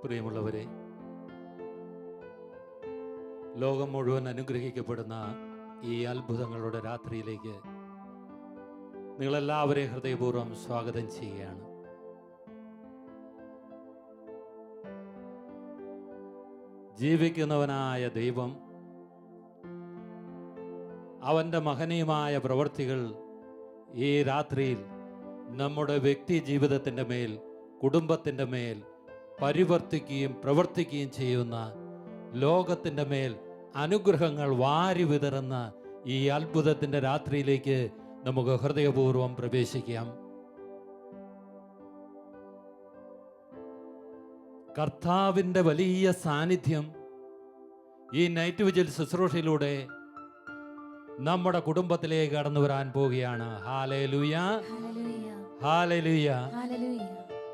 പ്രിയമുള്ളവരെ, ലോകം മുഴുവൻ അനുഗ്രഹിക്കപ്പെടുന്ന ഈ അത്ഭുതങ്ങളുടെ രാത്രിയിലേക്ക് നിങ്ങളെല്ലാവരെയും ഹൃദയപൂർവ്വം സ്വാഗതം ചെയ്യുകയാണ്. ജീവിക്കുന്നവനായ ദൈവം അവൻ്റെ മഹനീയമായ പ്രവൃത്തികൾ ഈ രാത്രിയിൽ നമ്മുടെ വ്യക്തി ജീവിതത്തിൻ്റെ മേൽ, കുടുംബത്തിൻ്റെ മേൽ പരിവർത്തിക്കുകയും പ്രവർത്തിക്കുകയും ചെയ്യുന്ന, ലോകത്തിൻ്റെ മേൽ അനുഗ്രഹങ്ങൾ വാരി വിതറുന്ന ഈ അത്ഭുതത്തിൻ്റെ രാത്രിയിലേക്ക് നമുക്ക് ഹൃദയപൂർവ്വം പ്രവേശിക്കാം. കർത്താവിൻ്റെ വലിയ സാന്നിധ്യം ഈ നൈറ്റ് വിജിൽ ശുശ്രൂഷയിലൂടെ നമ്മുടെ കുടുംബത്തിലേക്ക് കടന്നു വരാൻ പോവുകയാണ്. Hallelujah, hallelujah.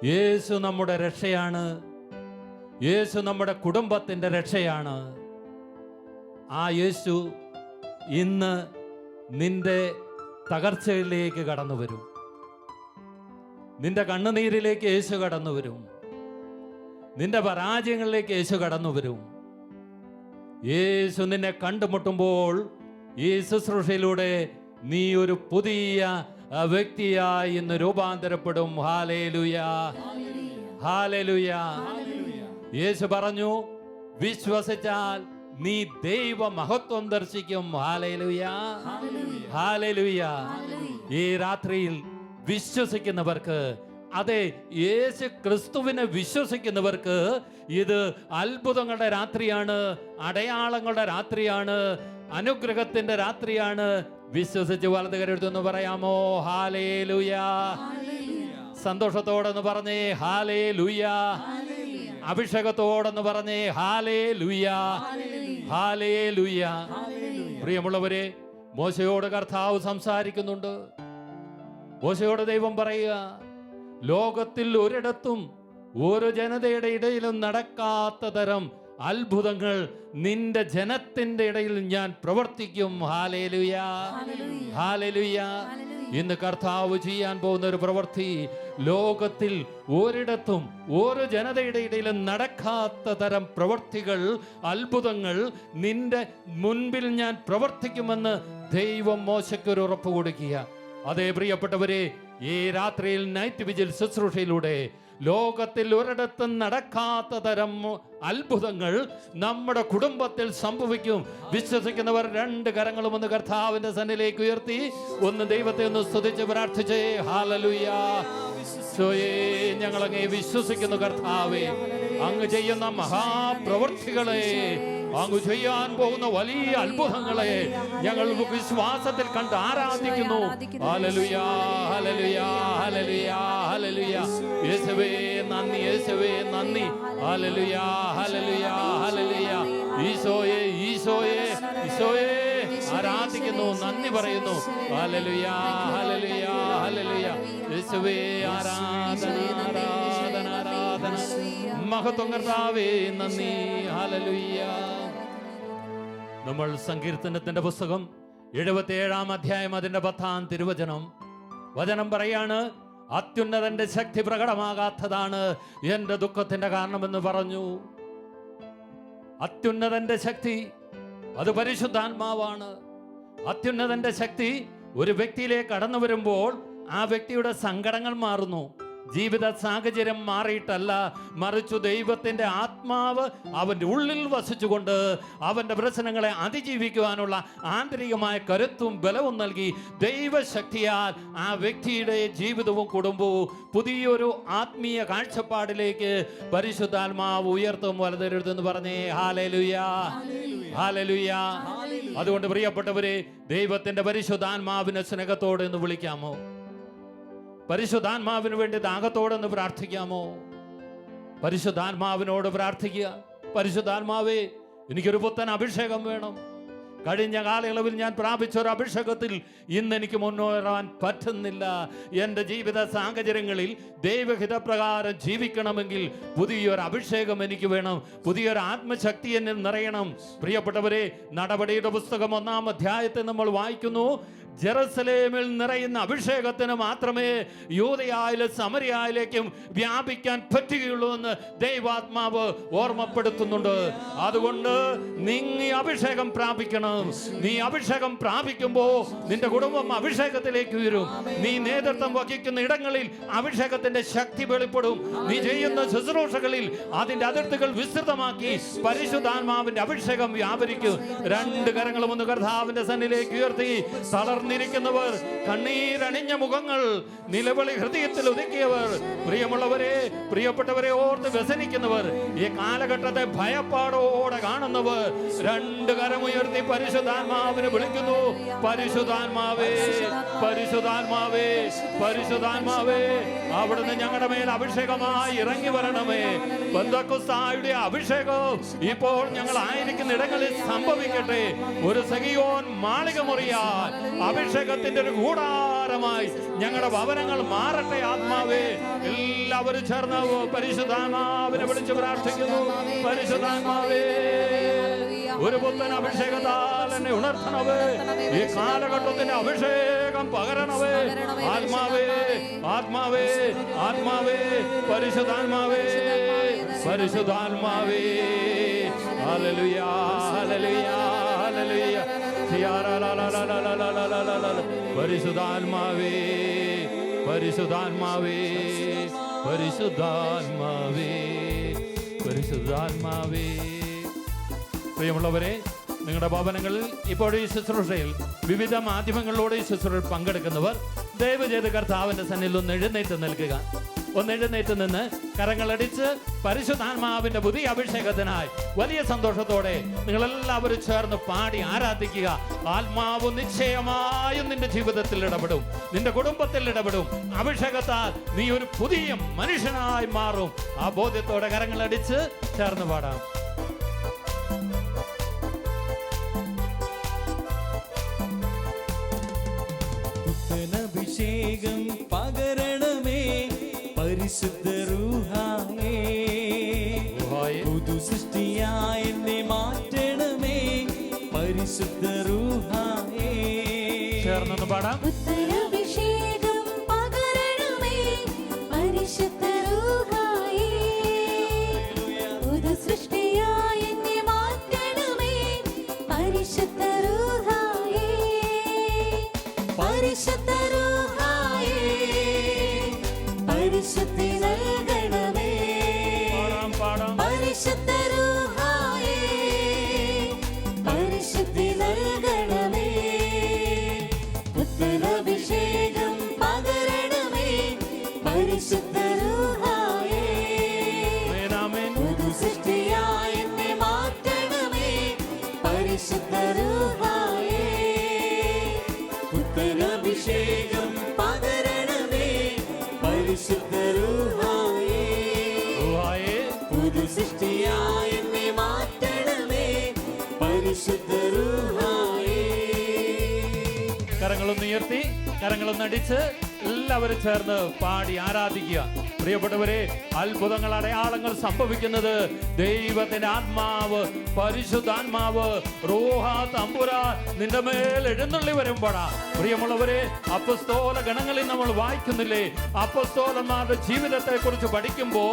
യേശു നമ്മുടെ രക്ഷയാണ്. യേശു നമ്മുടെ കുടുംബത്തിൻ്റെ രക്ഷയാണ്. ആ യേശു ഇന്ന് നിന്റെ തകർച്ചയിലേക്ക് കടന്നു വരും. നിന്റെ കണ്ണുനീരിലേക്ക് യേശു കടന്നു വരും. നിന്റെ പരാജയങ്ങളിലേക്ക് യേശു കടന്നു വരും. യേശു നിന്നെ കണ്ടുമുട്ടുമ്പോൾ ഈ ശുശ്രൂഷയിലൂടെ നീ ഒരു പുതിയ വ്യക്തിയായി ഇന്ന് രൂപാന്തരപ്പെടും. Hallelujah, hallelujah. യേശു പറഞ്ഞു, വിശ്വസിച്ചാൽ നീ ദൈവ മഹത്വം ദർശിക്കും. Hallelujah, hallelujah. ഈ രാത്രിയിൽ വിശ്വസിക്കുന്നവർക്ക്, അതെ, യേശു ക്രിസ്തുവിനെ വിശ്വസിക്കുന്നവർക്ക് ഇത് അത്ഭുതങ്ങളുടെ രാത്രിയാണ്, അടയാളങ്ങളുടെ രാത്രിയാണ്, അനുഗ്രഹത്തിന്റെ രാത്രിയാണ്. വിശ്വസിച്ച് വലതുകരെടുത്തെന്ന് പറയാമോ? ഹല്ലേലൂയ. സന്തോഷത്തോടെന്ന് പറഞ്ഞേ ഹല്ലേലൂയ. അഭിഷേകത്തോടെന്ന് പറഞ്ഞേ ഹല്ലേലൂയ, ഹല്ലേലൂയ. പ്രിയമുള്ളവരെ, മോശയോട് കർത്താവ് സംസാരിക്കുന്നുണ്ട്. മോശയോട് ദൈവം പറയുക, ലോകത്തിൽ ഒരിടത്തും ഒരു ജനതയുടെ ഇടയിലും നടക്കാത്ത തരം അത്ഭുതങ്ങൾ നിന്റെ ജനത്തിന്റെ ഇടയിൽ ഞാൻ പ്രവർത്തിക്കും. Hallelujah, hallelujah. ഇന്ന് കർത്താവ് ചെയ്യാൻ പോകുന്ന ഒരു പ്രവൃത്തി ലോകത്തിൽ ഒരിടത്തും ഒരു ജനതയുടെ ഇടയിലും നടക്കാത്ത തരം പ്രവൃത്തികൾ, അത്ഭുതങ്ങൾ നിന്റെ മുൻപിൽ ഞാൻ പ്രവർത്തിക്കുമെന്ന് ദൈവം മോശയ്ക്കൊരു ഉറപ്പ് കൊടുക്കുക. അതേ പ്രിയപ്പെട്ടവരെ, ഈ രാത്രിയിൽ നൈറ്റ് വിജിൽ ശുശ്രൂഷയിലൂടെ ലോകത്തിൽ ഒരിടത്തും നടക്കാത്ത തരം അത്ഭുതങ്ങൾ നമ്മുടെ കുടുംബത്തിൽ സംഭവിക്കും. വിശ്വസിക്കുന്നവർ രണ്ട് കരങ്ങളും ഒന്ന് കർത്താവിന്റെ സന്നിധിയിലേക്ക് ഉയർത്തി ഒന്ന് ദൈവത്തെ ഒന്ന് സ്തുതിച്ച് പ്രാർത്ഥിച്ചേ. ഹല്ലേലൂയ. ഞങ്ങളങ്ങേ വിശ്വസിക്കുന്നു കർത്താവേ, അങ്ങ് ചെയ്യുന്ന മഹാപ്രവൃത്തികളെ, അങ്ങ് ചെയ്യാൻ പോകുന്ന വലിയ അത്ഭുതങ്ങളെ ഞങ്ങൾ വിശ്വാസത്തിൽ കണ്ട് ആരാധിക്കുന്നു. Hallelujah, hallelujah, hallelujah, hallelujah. യേശുവേ നന്ദി, യേശുവേ നന്ദി. Hallelujah, hallelujah, hallelujah. ഈശോയെ, ഈശോയെ, ഈശോയെ ആരാധിക്കുന്നു, നന്ദി പറയുന്നു. Hallelujah, hallelujah, hallelujah. യേശുവേ ആരാധന, ആരാധന, ആരാധന. മഹത്വം കർത്താവേ നന്ദി. ഹല്ലേലൂയ. നമ്മൾ സങ്കീർത്തനത്തിന്റെ പുസ്തകം 77-ാം അധ്യായം അതിന്റെ 10-ാം തിരുവചനം, വചനം പറയാണ്, അത്യുന്നതന്റെ ശക്തി പ്രകടമാകാത്തതാണ് എന്റെ ദുഃഖത്തിന്റെ കാരണമെന്ന് പറഞ്ഞു. അത്യുന്നതന്റെ ശക്തി അത് പരിശുദ്ധാത്മാവാണ്. അത്യുന്നതന്റെ ശക്തി ഒരു വ്യക്തിയിലേക്ക് കടന്നു വരുമ്പോൾ ആ വ്യക്തിയുടെ സങ്കടങ്ങൾ മാറുന്നു. ജീവിത സാഹചര്യം മാറിയിട്ടല്ല, മറിച്ചു ദൈവത്തിന്റെ ആത്മാവ് അവന്റെ ഉള്ളിൽ വസിച്ചുകൊണ്ട് അവന്റെ പ്രശ്നങ്ങളെ അതിജീവിക്കുവാനുള്ള ആന്തരികമായ കരുത്തും ബലവും നൽകി ദൈവശക്തിയാൽ ആ വ്യക്തിയുടെ ജീവിതവും കുടുംബവും പുതിയൊരു ആത്മീയ കാഴ്ചപ്പാടിലേക്ക് പരിശുദ്ധാത്മാവ് ഉയർത്തും. വലതെഴുതെന്ന് പറഞ്ഞേ ഹല്ലേലൂയ, ഹല്ലേലൂയ. അതുകൊണ്ട് പ്രിയപ്പെട്ടവരെ, ദൈവത്തിന്റെ പരിശുദ്ധാത്മാവിനെ സ്നേഹത്തോടെ എന്ന് വിളിക്കാമോ? പരിശുദ്ധാത്മാവിന് വേണ്ടി ദാഹത്തോടെന്ന് പ്രാർത്ഥിക്കാമോ? പരിശുദ്ധാത്മാവിനോട് പ്രാർത്ഥിക്കുക. പരിശുദ്ധാത്മാവേ, എനിക്കൊരു പുത്തൻ അഭിഷേകം വേണം. കഴിഞ്ഞ കാലയളവിൽ ഞാൻ പ്രാപിച്ച ഒരു അഭിഷേകത്തിൽ ഇന്ന് എനിക്ക് മുന്നേറാൻ പറ്റുന്നില്ല. എൻ്റെ ജീവിത സാഹചര്യങ്ങളിൽ ദൈവഹിതപ്രകാരം ജീവിക്കണമെങ്കിൽ പുതിയൊരു അഭിഷേകം എനിക്ക് വേണം, പുതിയൊരു ആത്മശക്തി എന്നിൽ നിറയണം. പ്രിയപ്പെട്ടവരെ, നടപടിയുടെ പുസ്തകം 1-ാം അധ്യായത്തിൽ നമ്മൾ വായിക്കുന്നു, ജെറുസലേമിൽ നിറയുന്ന അഭിഷേകത്തിന് മാത്രമേ യൂദയായാലും സമരിയായിലേക്കും വ്യാപിക്കാൻ പറ്റുകയുള്ളൂ എന്ന് ദൈവാത്മാവ് ഓർമ്മപ്പെടുത്തുന്നുണ്ട്. അതുകൊണ്ട് നീ അഭിഷേകം പ്രാപിക്കണം. നീ അഭിഷേകം പ്രാപിക്കുമ്പോൾ നിന്റെ കുടുംബം അഭിഷേകത്തിലേക്ക് വരും. നീ നേതൃത്വം വഹിക്കുന്ന ഇടങ്ങളിൽ അഭിഷേകത്തിന്റെ ശക്തി വെളിപ്പെടും. നീ ചെയ്യുന്ന ശുശ്രൂഷകളിൽ അതിന്റെ അതിർത്തികൾ വിസ്തൃതമാക്കി പരിശുദ്ധാത്മാവിന്റെ അഭിഷേകം വ്യാപരിക്കും. രണ്ട് കരങ്ങളും ഒന്ന് കർത്താവിന്റെ സന്നിധിയിലേക്ക് ഉയർത്തി. തളർന്നിരിക്കുന്നവർ, കണ്ണീരണിഞ്ഞ മുഖങ്ങൾ, നിലവിളി ഹൃദയത്തിൽ ഒതുക്കിയവർ, പ്രിയമുള്ളവരെ, പ്രിയപ്പെട്ടവരെ ഓർത്ത് വ്യസനിക്കുന്നവർ, ഈ കാലഘട്ടത്തെ ഭയപ്പാടോടെ കാണുന്നവർ രണ്ട് കരമുയർത്തി പരിശുദ്ധാത്മാവിനെ വിളിക്കുന്നു. പരിശുദ്ധാത്മാവേ, പരിശുദ്ധാത്മാവേ, പരിശുദ്ധാത്മാവേ, അവിടുന്ന് ഞങ്ങളുടെ മേൽ അഭിഷേകമായി ഇറങ്ങി വരണമേ. പെന്തക്കോസ്തായുടെ അഭിഷേകം ഇപ്പോൾ ഞങ്ങൾ ആയിരിക്കുന്ന ഇടങ്ങളിൽ സംഭവിക്കട്ടെ. ഒരു സഗിയോൻ മാളിക മുറിയാൽ അഭിഷേകത്തിന്റെ ഒരു കൂടാരമായി ഞങ്ങളുടെ ഭവനങ്ങൾ മാറട്ടെ. ആത്മാവേ, എല്ലാവരും ചേർന്ന് പരിശുദ്ധാത്മാവിനെ വിളിച്ച് പ്രാർത്ഥിക്കുന്നു. പരിശുദ്ധാത്മാവേ, ഒരു പുത്തൻ അഭിഷേകത്താൽ എന്നെ ഉണർത്തണവേ. ഈ കാലഘട്ടത്തിന്റെ അഭിഷേകം പകരണവേ. ആത്മാവേ, ആത്മാവേ, ആത്മാവേ, പരിശുദ്ധാത്മാവേ, പരിശുദ്ധാത്മാവേ. Hallelujah, hallelujah, hallelujah. പരിശുദ്ധാത്മാവേ, പരിശുദ്ധാത്മാവേ, പരിശുദ്ധാത്മാവേ, പരിശുദ്ധാത്മാവേ. പ്രിയമുള്ളവരെ, നിങ്ങളുടെ ഭവനങ്ങളിൽ ഇപ്പോൾ ഈ ശുശ്രൂഷയിൽ വിവിധ മാധ്യമങ്ങളിലൂടെ ഈ ശുശ്രൂഷയിൽ പങ്കെടുക്കുന്നവർ ദയവ് ചെയ്ത് കർത്താവിന്റെ സന്നിധിയിൽ ഒന്ന് എഴുന്നേറ്റ് നിൽക്കുക. ഒന്ന് എഴുന്നേറ്റ് നിന്ന് കരങ്ങളടിച്ച് പരിശുദ്ധാത്മാവിന്റെ പുതിയ അഭിഷേകത്തിനായി വലിയ സന്തോഷത്തോടെ നിങ്ങളെല്ലാവരും ചേർന്ന് പാടി ആരാധിക്കുക. ആത്മാവ് നിശ്ചയമായും നിന്റെ ജീവിതത്തിൽ ഇടപെടും, നിന്റെ കുടുംബത്തിൽ ഇടപെടും. അഭിഷേകത്താൽ നീ ഒരു പുതിയ മനുഷ്യനായി മാറും. ആ ബോധ്യത്തോടെ കരങ്ങളടിച്ച് ചേർന്ന് പാടാം. അഭിഷേകം പകരണമേ പരിശുദ്ധ റൂഹായേ. പുതു സൃഷ്ടിയായി എന്നെ മാറ്റണമേ പരിശുദ്ധ റൂഹായേ. ചേർന്നൊന്ന് പാടാം. അഭിഷേകം പകരണമേ പരിശുദ്ധ റൂഹായേ. പുതു സൃഷ്ടിയായി എന്നെ മാറ്റണമേ പരിശുദ്ധ റൂഹായേ. പരിശുദ്ധ റൂഹായേ, പരിശുദ്ധി നൽകണമേ. പരിശുദ്ധ റൂഹായേ, പരിശുദ്ധി നൽകണമേ. പുത്തനഭിഷേകം പകരണമേ പരിശുദ്ധ റൂഹായേ. പുതു സൃഷ്ടിയായി എന്നെ മാറ്റണമേ പരിശുദ്ധ റൂഹായേ. പുത്തനഭിഷേകം പകരണമേ പരിശുദ്ധ റൂഹായേ. പുതു സൃഷ്ടിയായി എന്നെ മാറ്റണമേ പരിശുദ്ധ റൂഹായേ. കരങ്ങളൊന്ന് ഉയർത്തി, കരങ്ങളൊന്ന് അടിച്ച് എല്ലാവരും ചേർന്ന് പാടി ആരാധിക്കുക. പ്രിയപ്പെട്ടവരെ, അത്ഭുതങ്ങൾ, അടയാളങ്ങൾ സംഭവിക്കുന്നത് ദൈവത്തിന്റെ ആത്മാവ്, പരിശുദ്ധാത്മാവ്, റൂഹ തമ്പുരാൻ നിന്റെ മേൽ എഴുന്നള്ളി വരുമ്പോഴാ. പ്രിയമുള്ളവരെ, അപ്പസ്തോല ഗണങ്ങളിൽ നമ്മൾ വായിക്കുന്നില്ലേ? അപ്പസ്തോലന്മാരുടെ ജീവിതത്തെ കുറിച്ച് പഠിക്കുമ്പോ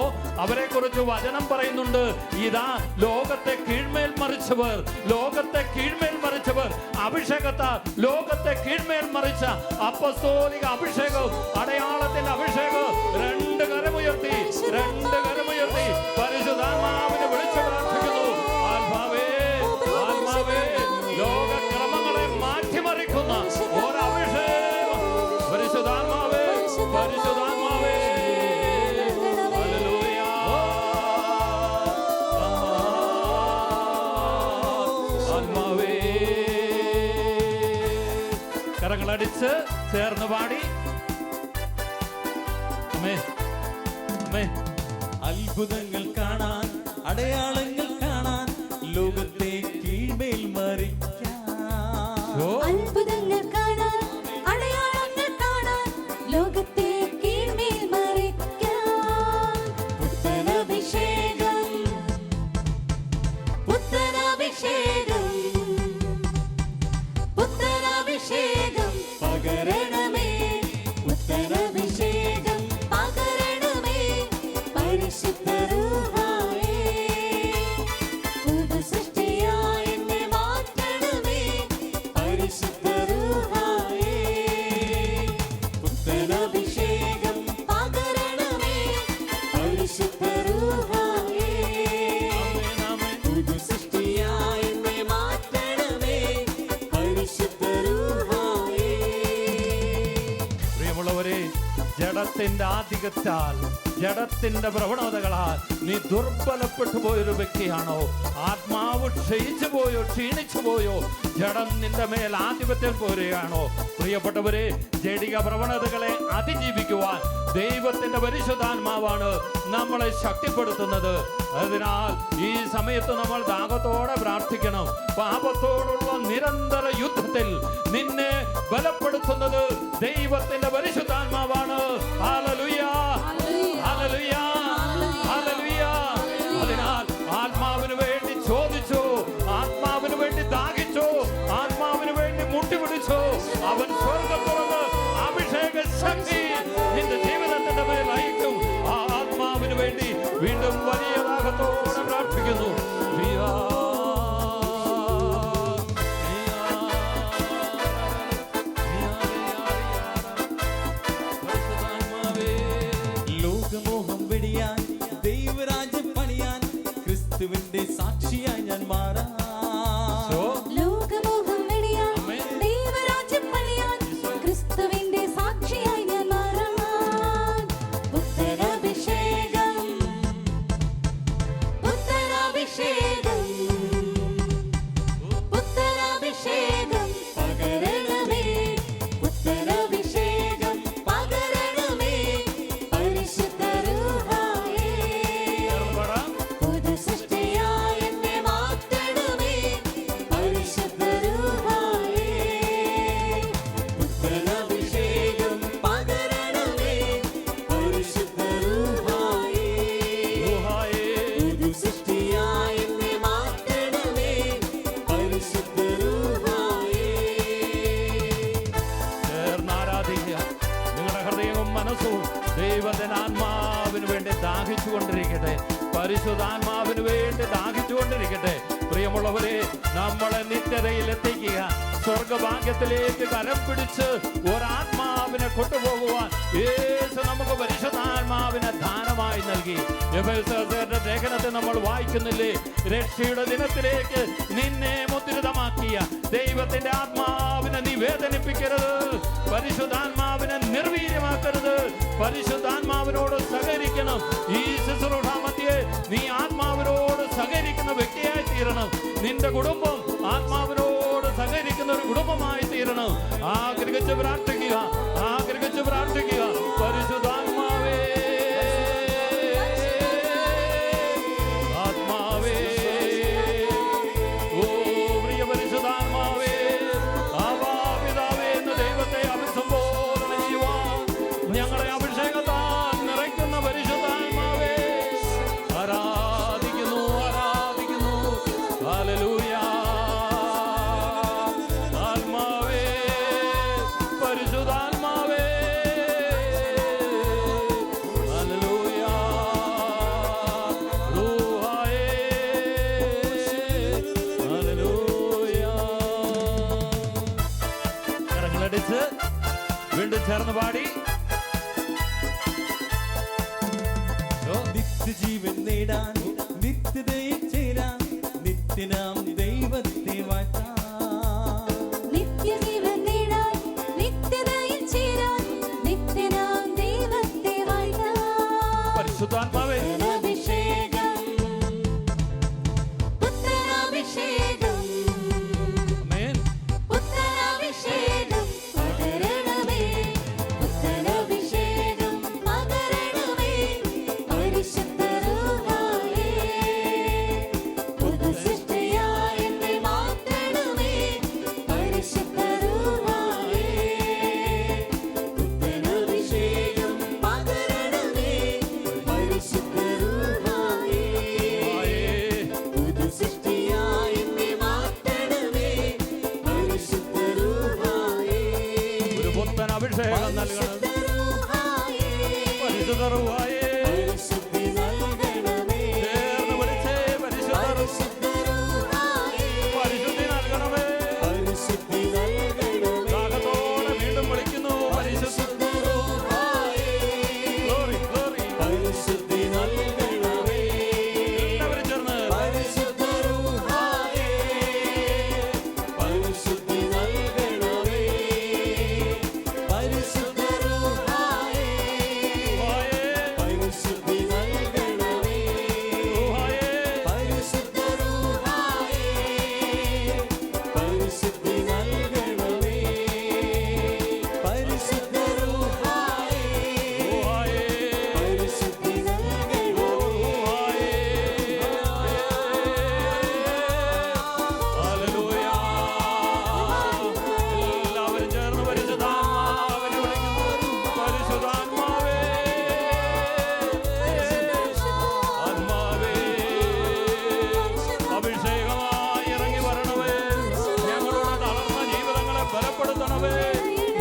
അവരെ കുറിച്ച് വചനം പറയുന്നുണ്ട്. ഇതാ ലോകത്തെ കീഴ്മേൽ മറിച്ചവർ, ലോകത്തെ കീഴ്മേൽ മറിച്ചവർ, അഭിഷേകത്താൽ ലോകത്തെ കീഴ്മേൽ മറിച്ച അപ്പസ്തോലിക അഭിഷേകം, അടയാളത്തിന്റെ അഭിഷേകം. രണ്ട് കരമുയർത്തി, രണ്ട് കരമുയർത്തി പരിശുദ്ധാത്മാവിനെ വിളിച്ചു പ്രാർത്ഥിക്കുന്നു. ആത്മാവേ, ആത്മാവേ, ലോകക്രമങ്ങളെ മാറ്റിമറിക്കുന്ന ഒരഭിഷേകം. പരിശുദ്ധാത്മാവേ, പരിശുദ്ധാത്മാവേ, ഹല്ലേലൂയ. ആത്മാവേ, കരങ്ങളടിച്ച് ചേർന്ന് പാടി. അത്ഭുതങ്ങൾ കാണാൻ, അടയാളങ്ങൾ കാണാൻ, ലോകത്തെ കീഴ്മേൽ മറിക്കാൻ. അത്ഭുതങ്ങൾ കാണാൻ, അടയാളങ്ങൾ കാണാൻ, ലോകത്തെ കീഴ്മേൽ മറിക്കാൻ. പുത്തനഭിഷേകം, പുത്തനഭിഷേകം, പുത്തനഭിഷേകം പകരണമേ പുത്തനഭിഷേകം പകരണമേ പരിശുദ്ധ റൂഹായേ പുതു സൃഷ്ടിയായി എന്നെ മാറ്റണമേ പരിശുദ്ധ റൂഹായേ പുത്തനഭിഷേകം പകരണമേ പരിശുദ്ധ റൂഹായേ പുതു സൃഷ്ടിയായി എന്നെ മാറ്റണമേ പരിശുദ്ധ റൂഹായേ. പ്രിയമുള്ളവരെ, ജഡത്തിന്റെ ആധിക്യത്താൽ, ജഡത്തിന്റെ പ്രവണതകളാൽ നീ ദുർബലപ്പെട്ടു പോയൊരു വ്യക്തിയാണോ? ആത്മാവ് ക്ഷയിച്ചു പോയോ, ക്ഷീണിച്ചു പോയോ? ജഡം നിന്റെ മേൽ ആധിപത്യം പോരുകയാണോ? പ്രിയപ്പെട്ടവരെ, ജഡിക പ്രവണതകളെ അതിജീവിക്കുവാൻ ദൈവത്തിന്റെ പരിശുദ്ധാത്മാവാണ് നമ്മളെ ശക്തിപ്പെടുത്തുന്നത്. അതിനാൽ ഈ സമയത്ത് നമ്മൾ ദാഹത്തോടെ പ്രാർത്ഥിക്കണം. പാപത്തോടുള്ള നിരന്തര യുദ്ധത്തിൽ നിന്നെ ബലപ്പെടുത്തുന്നത് ദൈവത്തിന്റെ പരിശുദ്ധാത്മാവാണ്. Hallelujah, hallelujah, hallelujah. അതിനാൽ ആത്മാവിന് വേണ്ടി ചോദിച്ചു, ആത്മാവിന് വേണ്ടി ദാഹിച്ചു, ആത്മാവിന് വേണ്ടി മുട്ടിപിടിച്ചു. അവൻ സ്വർഗ്ഗം തുറന്ന് അഭിഷേക ശക്തി നിന്റെ ജീവിതത്തിന്റെ മേൽ അയക്കും. ആ ആത്മാവിന് വേണ്ടി വീണ്ടും വലിയ ദാഹത്തോടെ പ്രാർത്ഥിക്കുന്നു. ലോകമോഹം വെടിയാൻ ദൈവരാജ്യം പണിയാൻ ക്രിസ്തുവിന്റെ സാക്ഷിയായി ഞാൻ മാറാം. ലോകമോഹം വെടിയാൻ ദൈവരാജ്യം പണിയാൻ ക്രിസ്തുവിന്റെ സാക്ഷിയായി ഞാൻ മാറാൻ. പുത്തനഭിഷേകം പുത്തനഭിഷേകം പുത്തനഭിഷേകം പകരണമേ പുത്തനഭിഷേകം പകരണമേ പരിശുദ്ധ റൂഹായേ പുതു സൃഷ്ടിയായി എന്നെ മാറ്റണമേ പരിശുദ്ധ റൂഹായേ പുത്തനഭിഷേകം പകരണമേ പരിശുദ്ധ റൂഹായേ പുതു സൃഷ്ടിയായി എന്നെ മാറ്റണമേ പരിശുദ്ധ റൂഹായേ. ചേർന്നാരാധിക്കുക. നിങ്ങളുടെ ഹൃദയവും മനസ്സും ദൈവത്തിന്റെ ആത്മാവിന് വേണ്ടി ദാഹിച്ചുകൊണ്ടിരിക്കട്ടെ. പരിശുദ്ധാത്മാവിന് വേണ്ടി ദാഹിച്ചുകൊണ്ടിരിക്കട്ടെ. പ്രിയമുള്ളവരെ, നമ്മളെ നിത്യതയിൽ എത്തിക്കുക, സ്വർഗഭാഗ്യത്തിലേക്ക് കരം പിടിച്ച് ഒരാത്മാവിനെ കൊണ്ടുപോകുവാൻ യേശു നമുക്ക് പരിശുദ്ധാത്മാവിനെ ദാനമായി നൽകി. എഫെസോസ്യരുടെ ലേഖനത്തിൽ നമ്മൾ വായിക്കുന്നില്ലേ? രക്ഷയുടെ ദിനത്തിലേക്ക് നിന്നെ മുദ്രിതമാക്കിയ ദൈവത്തിന്റെ ആത്മാവിനെ നീ വേദനിപ്പിക്കരുത്, പരിശുദ്ധാത്മാവിനെ നിർവീര്യമാക്കരുത്, പരിശുദ്ധാത്മാവിനോട് സഹകരിക്കണം. ഈ ശുശ്രൂഷ മധ്യേ നീ ആത്മാവിനോട് സഹകരിക്കുന്ന വ്യക്തിയായി തീരണം. നിന്റെ കുടുംബം ആത്മാവിനോട് സഹകരിക്കുന്ന ഒരു കുടുംബമായി തീരണം. ആഗ്രഹിച്ച് പ്രാർത്ഥിക്കുക, ആഗ്രഹിച്ച് പ്രാർത്ഥിക്കുക. പരിശുദ്ധാത്മാവേ, ആത്മാവേ, ഓ പ്രിയ പരിശുദ്ധാത്മാവേ, ആവാപിതാവേ എന്ന് ദൈവത്തെ അഭിസംബോധന ചെയ്യുവാൻ ഞങ്ങളെ അഭിഷേകത്താൽ നിറയ്ക്കുന്ന പരിശുദ്ധാത്മാവേ, ആരാധിക്കുന്നു, ആരാധിക്കുന്നു. ഹല്ലേലൂയ. ആത്മാവേ, പരിശുദ്ധാത്മാവേ, ഹല്ലേലൂയ. റൂഹായേ, ഹല്ലേലൂയ. കരങ്ങളടിച്ച് വീണ്ടും ചേർന്ന് പാടി. നിത്യജീവൻ നേടാൻ നിത്യതയിൽ ചേരാൻ നിത്യനാം ദൈവത്തെ വാഴ്ത്താം. നിത്യജീവൻ നേടാൻ നിത്യതയിൽ ചേരാൻ നിത്യനാം ദൈവത്തെ വാഴ്ത്താം. പരിശുദ്ധാത്മാവേ, പുത്തനഭിഷേകം പുത്തനഭിഷേകം ആമേൻ. പുത്തനഭിഷേകം പകരണമേ പുത്തനഭിഷേകം പകരണമേ പരിശുദ്ധ റൂഹായേ പുതു സൃഷ്ടിയായി അഭിഷേകം നൽകണം. പരിശുദ്ധ റൂഹായേ ചേർന്ന് വിളിച്ചേ. പരിശുദ്ധി നൽകണമേ. ദാഹത്തോടെ വീണ്ടും വിളിക്കുന്നു. Glory glory. എല്ലാവരും ചേർന്ന്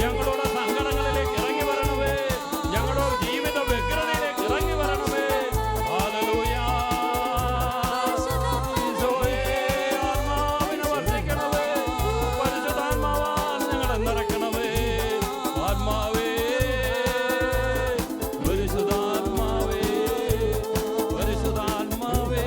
ഞങ്ങളുടെ സങ്കടങ്ങളിലേക്ക് ഇറങ്ങി വരണമേ. ഞങ്ങളുടെ ജീവിത വ്യഗ്രതയിലേക്ക് ഇറങ്ങി വരണമേ. ഹല്ലേലൂയ. ഈശോയേ, ആത്മാവിനെ വർഷിക്കണമേ. പരിശുദ്ധാത്മാവാൽ ഞങ്ങളെ നിറയ്ക്കണമേ. ആത്മാവേ, പരിശുദ്ധാത്മാവേ, പരിശുദ്ധാത്മാവേ.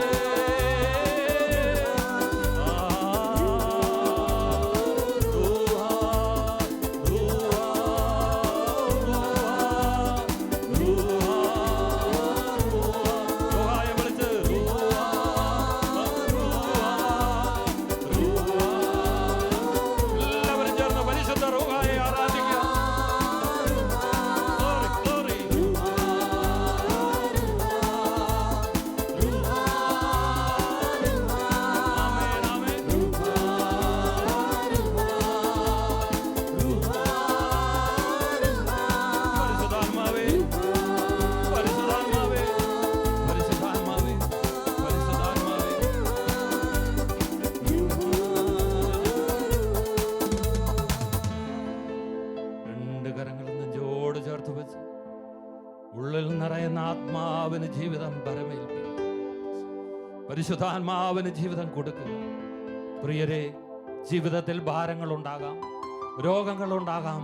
എല്ലാവരും ചേർന്ന് പരിശുദ്ധ റൂഹായെ ആരാധിക്കുക. Glory glory. ആമേൻ ആമേൻ. പരിശുദ്ധാത്മാവേ, പരിശുദ്ധാത്മാവേ, പരിശുദ്ധാത്മാവേ, പരിശുദ്ധാത്മാവേ. രണ്ട് കരങ്ങളും നെഞ്ചോട് ചേർത്ത് വെച്ച് ഉള്ളിൽ നിറയുന്ന ആത്മാവിന് ജീവിതം പരമേൽപ്പിക്കുക. പരിശുദ്ധാത്മാവിന് ജീവിതം കൊടുക്കുക. പ്രിയരെ, ജീവിതത്തിൽ ഭാരങ്ങളുണ്ടാകാം, രോഗങ്ങളുണ്ടാകാം,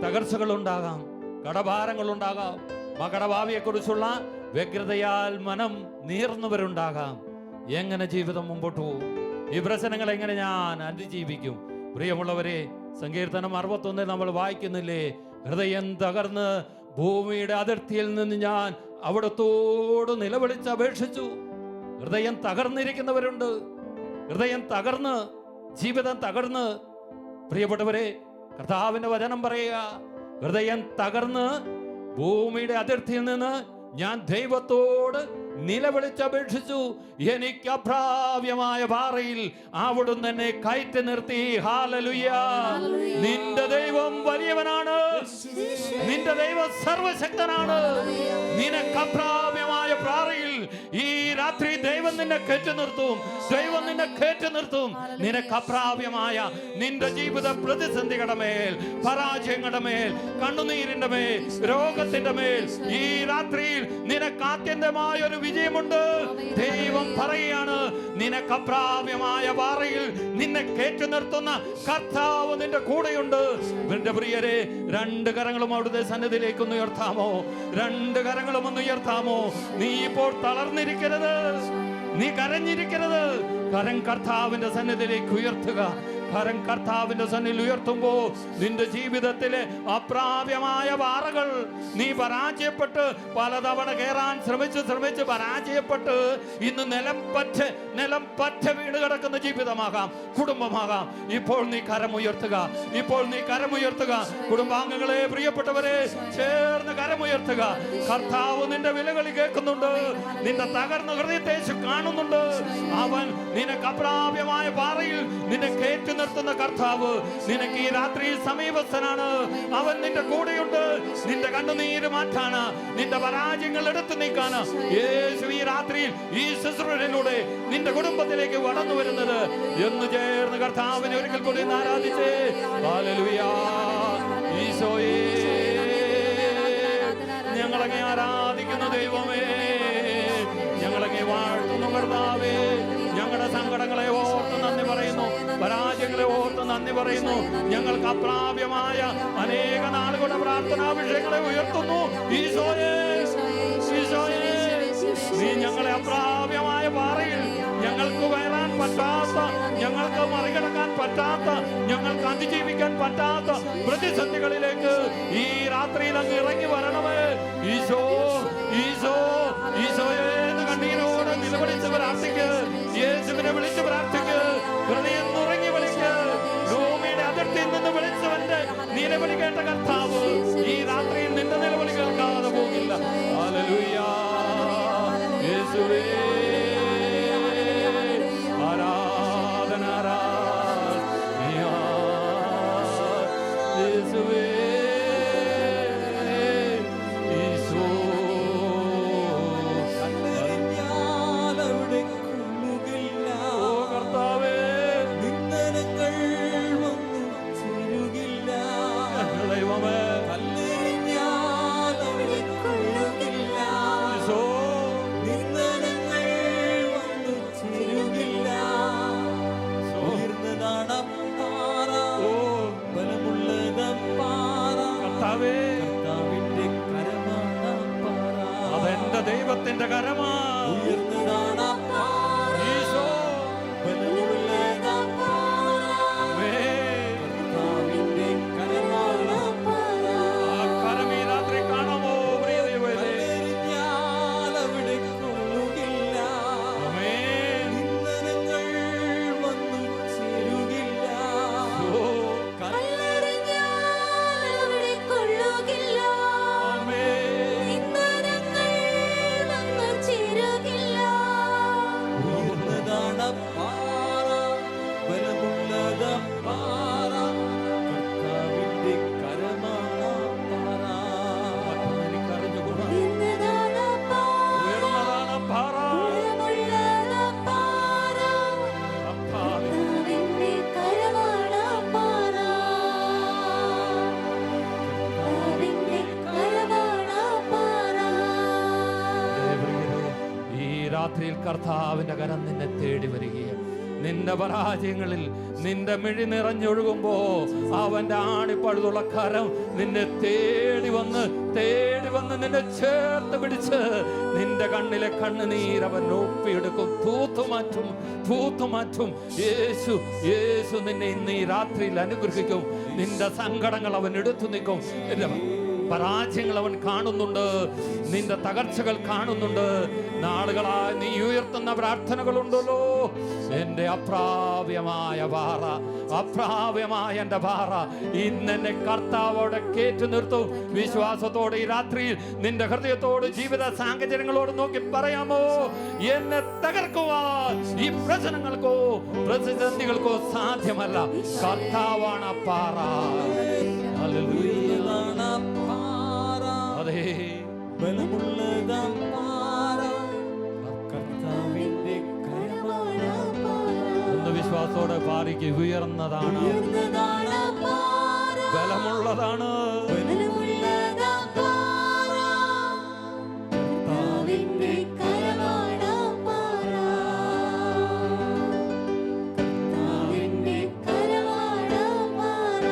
തകർച്ചകളുണ്ടാകാം, കടഭാരങ്ങളുണ്ടാകാം, മകടഭാവിയെക്കുറിച്ചുള്ള വ്യഗ്രതയാൽ മനം നീർന്നവരുണ്ടാകാം. എങ്ങനെ ജീവിതം മുമ്പോട്ട് പോകും? ഈ പ്രശ്നങ്ങൾ എങ്ങനെ ഞാൻ അതിജീവിക്കും? പ്രിയമുള്ളവരെ, സങ്കീർത്തനം 61 നമ്മൾ വായിക്കുന്നില്ലേ? ഹൃദയം തകർന്ന് ഭൂമിയുടെ അതിർത്തിയിൽ നിന്ന് ഞാൻ അവിടത്തോട് നിലവിളിച്ച് അപേക്ഷിച്ചു. ഹൃദയം തകർന്നിരിക്കുന്നവരുണ്ട്. ഹൃദയം തകർന്ന്, ജീവിതം തകർന്ന്. പ്രിയപ്പെട്ടവരെ, കർത്താവിന്റെ വചനം പറയുക, ഹൃദയം തകർന്ന് ഭൂമിയുടെ അതിർത്തിയിൽ നിന്ന് ഞാൻ ദൈവത്തോട് നിലവിളിച്ചപേക്ഷിച്ചു. എനിക്ക് അപ്രാപ്യമായ പാറയിൽ അവിടുന്ന് എന്നെ കയറ്റി നിർത്തി. ഹല്ലേലൂയ. നിന്റെ ദൈവം വലിയവനാണ്. നിന്റെ ദൈവം സർവശക്തനാണ്. നിനക്ക് അപ്രാപ്യമായ പാറയിൽ ഈ രാത്രി ദൈവം നിന്നെ കയറ്റി നിർത്തും. ദൈവം നിന്നെ കയറ്റി നിർത്തും. നിനക്ക് അപ്രാപ്യമായ നിന്റെ ജീവിത പ്രതിസന്ധികളുടെ മേൽ, പരാജയങ്ങളുടെ മേൽ, കണ്ണുനീരിന്റെ മേൽ, രോഗത്തിന്റെ മേൽ ഈ രാത്രിയിൽ നിനക്ക് ആത്യന്തമായ ഒരു വിജയമുണ്ട്. ദൈവം പറയുകയാണ്, നിനക്ക് അപ്രാപ്യമായ പാറയിൽ നിന്നെ കയറ്റി നിർത്തുന്ന കർത്താവ് നിന്റെ കൂടെയുണ്ട്. എന്റെ പ്രിയരെ, രണ്ട് കരങ്ങളും അവിടുത്തെ സന്നിധിയിലേക്ക് ഒന്ന് ഉയർത്താമോ? രണ്ട് കരങ്ങളും ഒന്ന് ഉയർത്താമോ? നീ ഇപ്പോൾ തളർന്നിരിക്കരുത്, നീ കരഞ്ഞിരിക്കരുത്. കരം കർത്താവിന്റെ സന്നിധിയിലേക്ക് ഉയർത്തുക. കരം കർത്താവിന്റെ സന്നിധിയിൽ ഉയർത്തുമ്പോ നിന്റെ ജീവിതത്തിലെ അപ്രാപ്യമായ പാറകൾ, നീ പരാജയപ്പെട്ട് പലതവണ കയറാൻ ശ്രമിച്ച് പരാജയപ്പെട്ട് ഇന്ന് നിലം പറ്റ വീണ് കിടക്കുന്ന ജീവിതമാകാം, കുടുംബമാകാം. ഇപ്പോൾ നീ കരമുയർത്തുക. ഇപ്പോൾ നീ കരമുയർത്തുക. കുടുംബാംഗങ്ങളെ, പ്രിയപ്പെട്ടവരെ, ചേർന്ന് കരമുയർത്തുക. കർത്താവ് നിന്റെ വിലകളി കേൾക്കുന്നുണ്ട്. നിന്റെ തകർന്ന ഹൃദയത്തെ കാണുന്നുണ്ട്. അവൻ നിനക്ക് അപ്രാപ്യമായ പാറയിൽ നിന്നെ കയറ്റി നിർത്തുന്ന കർത്താവ് നിനക്ക് ഈ രാത്രി സമീപസ്ഥനാണ്. അവൻ നിന്റെ കൂടെയുണ്ട്. നിന്റെ കണ്ണുനീര് മാറ്റാണ്, നിന്റെ പരാജയങ്ങൾ എടുത്തു നീക്കാണ് യേശു ഈ രാത്രിയിൽ ഈ ശുശ്രൂഷയിലൂടെ നിന്റെ കുടുംബത്തിലേക്ക് കടന്നു വരുന്നത് എന്ന് ചേർന്ന് കർത്താവിനെ ഒരിക്കൽ കൂടി ആരാധിച്ചേ. ഹല്ലേലൂയ. ഈശോയേ നന്ദി പറയുന്നു. ഞങ്ങൾക്ക് അപ്രാപ്യമായ അനേക നാളുകളുടെ പ്രാർത്ഥനാഭിഷേകങ്ങളെ ഉയർത്തുന്നു. ഈശോയെ, ഈശോയെ, നീ ഞങ്ങളെ അപ്രാപ്യമായ പാറയിൽ ഞങ്ങൾക്ക് കയറാൻ പറ്റാത്ത, ഞങ്ങൾക്ക് മറികടക്കാൻ പറ്റാത്ത, ഞങ്ങൾക്ക് അതിജീവിക്കാൻ പറ്റാത്ത പ്രതിസന്ധികളിലേക്ക് ഈ രാത്രിയിൽ അങ്ങ് ഇറങ്ങി വരണമേ. ഈശോ, ഈശോ, ഈശോയെ എന്ന് കണ്ണീരോട് നിലവിളിച്ച് പ്രാർത്ഥിക്ക്. യേശുവിനെ വിളിച്ച് പ്രാർത്ഥിക്ക്. ഹൃദയം നുറങ്ങി വിളിക്ക്. ഭൂമിയുടെ അതിർത്തിയിൽ നിന്ന് വിളിച്ചവന്റെ നിലവിളി കേട്ട കർത്താവ് ഈ രാത്രിയിൽ നിന്റെ നിലവിളി കേൾക്കാതെ പോകില്ല. ഹല്ലേലൂയ. യേശുവേ, ആരാധന, ആരാധന. യേശുവേ, ഈശോ. കല്ലെറിഞ്ഞാലവിടെ കൊള്ളുകില്ല. ഓ കർത്താവേ, നിന്ദനങ്ങൾ വന്നു ചേരുകില്ല. ദൈവമേ, കല്ലെറിഞ്ഞാലവിടെ കൊള്ളുകില്ല. ഈശോ. നിന്ദനങ്ങൾ വന്നു ചേരുകില്ല. ഉയർന്നതാണ് പാറ, ഓ ബലമുള്ളത് പാറ. കർത്താവേ, കർത്താവിന്റെ കരമാണ് പാറ. അതെന്റെ ദൈവത്തിന്റെ കരമാ. ഉയർന്നതാണ് പാറ, ഈശോ, ബലമുള്ളത് പാറ. മേ, കർത്താവിന്റെ കരമാണ് പാറ. ആ കരം ഈ രാത്രി കാണാമോ പ്രിയ ദൈവമേ? കല്ലെറിഞ്ഞാലവിടെ കൊള്ളുകില്ല. ആമേൻ. നിന്ദനങ്ങൾ വന്നു ചേരുകില്ല. ഓ, കല്ലെറിഞ്ഞാലവിടെ കൊള്ളുകില്ല. ആമേൻ. നിന്ദനങ്ങൾ വന്നു ചേരുകില്ല. ഉയർന്നതാണ് പാറ, ബലമുള്ളത് പാറ. കർത്താവിന്റെ കരമാണ് പാറ. എനിക്കറിഞ്ഞുകൂടാ. ഉയർന്നതാണ് പാറ, ഉയർന്നതാണ് പാറ. ബലമുള്ളത് പാറ. കർത്താവേ, കർത്താവിന്റെ കരമാണ് പാറ. കർത്താവിന്റെ കരമാണ് പാറ. പ്രിയരേ, ഈ രാത്രിയിൽ കർത്താവിന്റെ കരം നിന്നെ തേടി വരികയാണ്. നിന്റെ പരാജയങ്ങളിൽ നിന്റെ മിഴി നിറഞ്ഞൊഴുകുമ്പോ അവന്റെ ആണിപ്പഴുതുള്ള കരം നിന്നെ തേടി വന്ന് നിന്നെ ചേർത്ത് പിടിച്ച് നിന്റെ കണ്ണിലെ കണ്ണുനീരവൻ ഒപ്പിയെടുക്കും, തൂത്തുമാറ്റും. യേശു നിന്നെ ഇന്ന് ഈ രാത്രിയിൽ അനുഗ്രഹിക്കും. നിന്റെ സങ്കടങ്ങൾ അവൻ എടുത്തു നിൽക്കും. നിന്റെ പരാജയങ്ങൾ അവൻ കാണുന്നുണ്ട്, നിന്റെ തകർച്ചകൾ കാണുന്നുണ്ട്. നാളുകളായി നീ ഉയർത്തുന്ന പ്രാർത്ഥനകളുണ്ടല്ലോ. എന്റെ അപ്രാപ്യമായ പാറ, അപ്രാപ്യമായ എന്റെ പാറ ഇന്നെന്നെ കർത്താവോടെ കേറ്റു നിർത്തും. വിശ്വാസത്തോടെ ഈ രാത്രിയിൽ നിന്റെ ഹൃദയത്തോട് ജീവിത സാഹചര്യങ്ങളോട് നോക്കി പറയാമോ, എന്നെ തകർക്കുവാൻ ഈ പ്രശ്നങ്ങൾക്കോ പ്രതിസന്ധികൾക്കോ സാധ്യമല്ല. കർത്താവാണ് ആ പാറ. ഹല്ലേലൂയ. ഉയർന്നതാണ് പാറ, അതെ, ബലമുള്ളത് പാറ. കർത്താവിന്റെ കരമാണ് പാറ. ഒന്ന് വിശ്വാസത്തോടെ പാറിക്ക്. ഉയർന്നതാണ്, ഉയർന്നതാണ് പാറ, ബലമുള്ളതാണ്. ബലമുള്ളത് പാറ. കർത്താവിന്റെ കരമാണ് പാറ. കർത്താവിന്റെ കരമാണ് പാറ.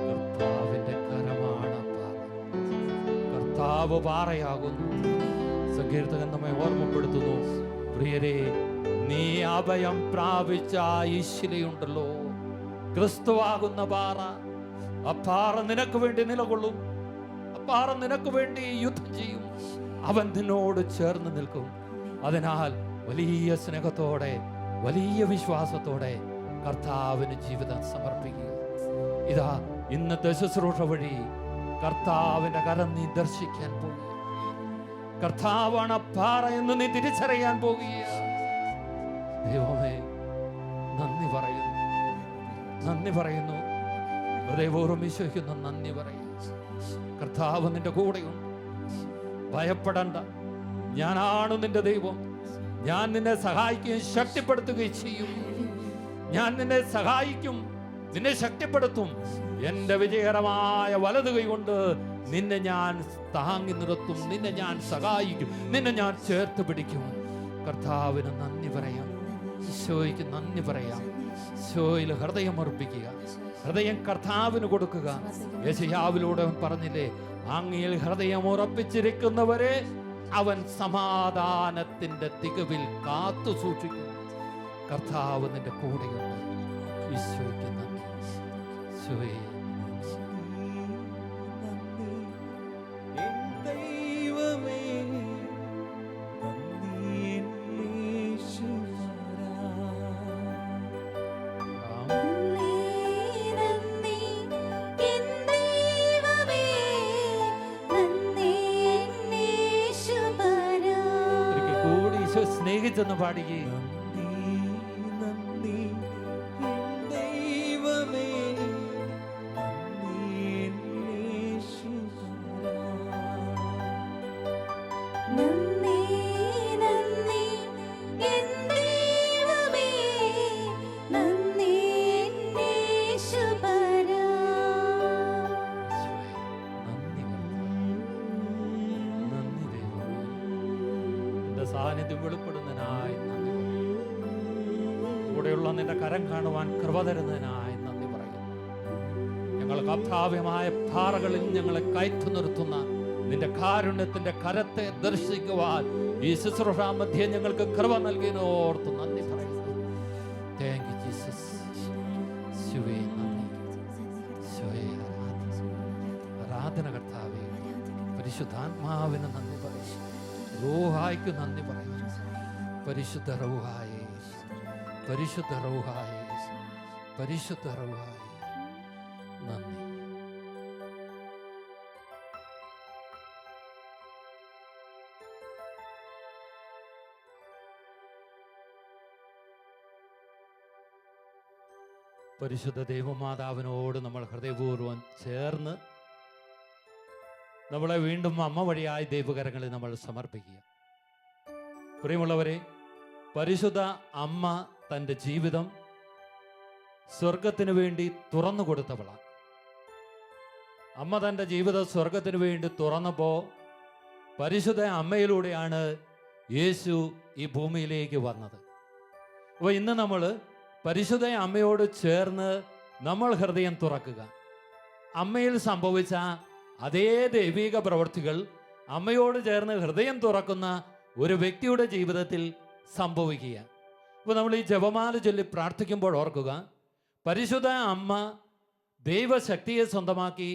കർത്താവിന്റെ കരമാണ് പാറ. കർത്താവ് പാറയാകുന്നു. സങ്കീർത്തകൻ നമ്മെ ഓർമ്മപ്പെടുത്തുന്നു, പ്രിയരെ, നീ അഭയം പ്രാപിച്ച ഈശ്വരയുണ്ടല്ലോ, ക്രിസ്തുവാകുന്ന പാറ. ആ പാറ നിനക്ക് വേണ്ടി നിലകൊള്ളും. ആ പാറ നിനക്ക് വേണ്ടി യുദ്ധം ചെയ്യും. അവൻ നിന്നോട് ചേർന്ന് നിൽക്കും. അതിനാൽ വലിയ സ്നേഹത്തോടെ, വലിയ വിശ്വാസത്തോടെ കർത്താവിന് ജീവിതം സമർപ്പിക്കുക. ഇതാ ഇന്നത്തെ ശുശ്രൂഷ വഴി കർത്താവിന്റെ കരം നീ ദർശിക്കാൻ പോകുക. കർത്താവാണ് പാറ എന്ന് നീ തിരിച്ചറിയാൻ പോകുക. ദൈവമേ, നന്ദി പറയുന്നു. ഹൃദയപൂർവ്വം വിശ്വസിക്കുന്ന നന്ദി പറയുന്നു. കർത്താവ് നിന്റെ കൂടെയുണ്ട്. ഭയപ്പെടണ്ട. ഞാനാണ് നിന്റെ ദൈവം. ഞാൻ നിന്നെ സഹായിക്കുകയും ശക്തിപ്പെടുത്തുകയും ചെയ്യും. ഞാൻ നിന്നെ സഹായിക്കും, നിന്നെ ശക്തിപ്പെടുത്തും. എൻ്റെ വിജയകരമായ വലതു കൈ കൊണ്ട് നിന്നെ ഞാൻ താങ്ങി നിർത്തും, നിന്നെ ഞാൻ സഹായിക്കും, നിന്നെ ഞാൻ ചേർത്ത് പിടിക്കും. കർത്താവിന് നന്ദി പറയാം. ഈശോയ്ക്ക് നന്ദി പറയാം. ഈശോയിൽ ഹൃദയം അർപ്പിക്കുക, ഹൃദയം കർത്താവിന് കൊടുക്കുക. യെശയ്യാവിലൂടെ അവൻ പറഞ്ഞില്ലേ, അങ്ങയിൽ ഹൃദയം ഉറപ്പിച്ചിരിക്കുന്നവരെ അവൻ സമാധാനത്തിന്റെ തികവിൽ കാത്തു സൂക്ഷിക്കും. കർത്താവ് നിന്റെ കൂടെയുണ്ട്. ഈശോയ്ക്ക് നന്ദി. ഈശോയെ സ്നേഹിച്ചെന്ന് പാടുകയും സാന്നിധ്യം വെളിപ്പെടുന്നതിനായി നന്ദി. കൂടെയുള്ള നിന്റെ കരം കാണുവാൻ കൃപ തരുന്നതിനായി നന്ദി പറയുന്നു. ഞങ്ങൾക്ക് അപ്രാപ്യമായ പാറകളിൽ ഞങ്ങളെ കയറ്റു നിർത്തുന്ന നിന്റെ കാരുണ്യത്തിന്റെ കരത്തെ ദർശിക്കുവാൻ ഈ ശുശ്രൂഷ മധ്യേ ഞങ്ങൾക്ക് കൃപ നൽകിയതോർത്ത് നന്ദി പറയുന്നു. Thank you Jesus. ശിവേ നന്ദി. ശിവേ ആരാധന കർത്താവേ. പരിശുദ്ധാത്മാവിന് നന്ദി പറയും. റൂഹായ്ക്ക് നന്ദി പറയുന്നു. പരിശുദ്ധ റൂഹായേ, പരിശുദ്ധ റൂഹായേ, പരിശുദ്ധ റൂഹായേ നന്ദി. പരിശുദ്ധ ദൈവമാതാവിനോട് നമ്മൾ ഹൃദയപൂർവ്വം ചേർന്ന് നമ്മളെ വീണ്ടും അമ്മ വഴിയായി ദൈവകരങ്ങളിൽ നമ്മൾ സമർപ്പിക്കുക. പ്രിയമുള്ളവരെ, പരിശുദ്ധ അമ്മ തൻ്റെ ജീവിതം സ്വർഗത്തിന് വേണ്ടി തുറന്നു കൊടുത്തവളാണ്. അമ്മ തൻ്റെ ജീവിതം സ്വർഗത്തിന് വേണ്ടി തുറന്നപ്പോൾ പരിശുദ്ധ അമ്മയിലൂടെയാണ് യേശു ഈ ഭൂമിയിലേക്ക് വന്നത്. അപ്പോൾ ഇന്ന് നമ്മൾ പരിശുദ്ധ അമ്മയോട് ചേർന്ന് നമ്മൾ ഹൃദയം തുറക്കുക. അമ്മയിൽ സംഭവിച്ച അതേ ദൈവിക പ്രവൃത്തികൾ അമ്മയോട് ചേർന്ന് ഹൃദയം തുറക്കുന്ന ഒരു വ്യക്തിയുടെ ജീവിതത്തിൽ സംഭവിക്കുക. അപ്പോൾ നമ്മൾ ഈ ജപമാല ചൊല്ലി പ്രാർത്ഥിക്കുമ്പോൾ ഓർക്കുക, പരിശുദ്ധ അമ്മ ദൈവശക്തിയെ സ്വന്തമാക്കി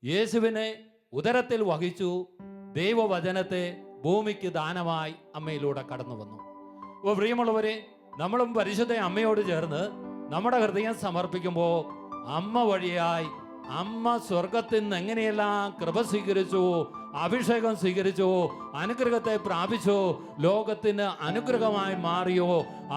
യേശുവിനെ ഉദരത്തിൽ വഹിച്ചു. ദൈവവചനത്തെ ഭൂമിക്ക് ദാനമായി അമ്മയിലൂടെ കടന്നു വന്നു. അപ്പോൾ പ്രിയമുള്ളവരെ, നമ്മളും പരിശുദ്ധ അമ്മയോട് ചേർന്ന് നമ്മുടെ ഹൃദയം സമർപ്പിക്കുമ്പോൾ അമ്മ വഴിയായി അമ്മ സ്വർഗത്തിൽ നിന്ന് എങ്ങനെയെല്ലാം കൃപ സ്വീകരിച്ചു, അഭിഷേകം സ്വീകരിച്ചു, അനുഗ്രഹത്തെ പ്രാപിച്ചു, ലോകത്തിന് അനുഗ്രഹമായി മാറിയോ,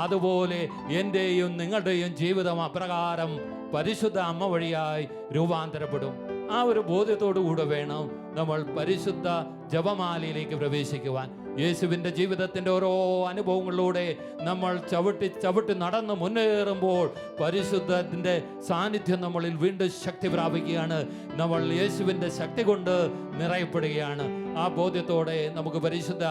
അതുപോലെ എൻ്റെയും നിങ്ങളുടെയും ജീവിതം അപ്രകാരം പരിശുദ്ധ അമ്മ വഴിയായി രൂപാന്തരപ്പെടും. ആ ഒരു ബോധ്യത്തോടു കൂടെ വേണം നമ്മൾ പരിശുദ്ധ ജപമാലയിലേക്ക് പ്രവേശിക്കുവാൻ. യേശുവിൻ്റെ ജീവിതത്തിൻ്റെ ഓരോ അനുഭവങ്ങളിലൂടെ നമ്മൾ ചവിട്ടി നടന്ന് മുന്നേറുമ്പോൾ പരിശുദ്ധത്തിൻ്റെ സാന്നിധ്യം നമ്മളിൽ വീണ്ടും ശക്തി പ്രാപിക്കുകയാണ്. നമ്മൾ യേശുവിൻ്റെ ശക്തി കൊണ്ട് നിറയപ്പെടുകയാണ്. ആ ബോധ്യത്തോടെ നമുക്ക് പരിശുദ്ധ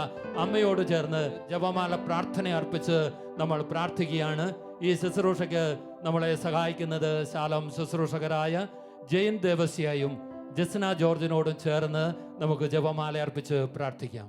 അമ്മയോട് ചേർന്ന് ജപമാല പ്രാർത്ഥന അർപ്പിച്ച് നമ്മൾ പ്രാർത്ഥിക്കുകയാണ്. ഈ ശുശ്രൂഷയ്ക്ക് നമ്മളെ സഹായിക്കുന്നത് ശാലം ശുശ്രൂഷകരായ ജയൻ ദേവസ്യായും ജസ്ന ജോർജിനോടും ചേർന്ന് നമുക്ക് ജപമാല അർപ്പിച്ച് പ്രാർത്ഥിക്കാം.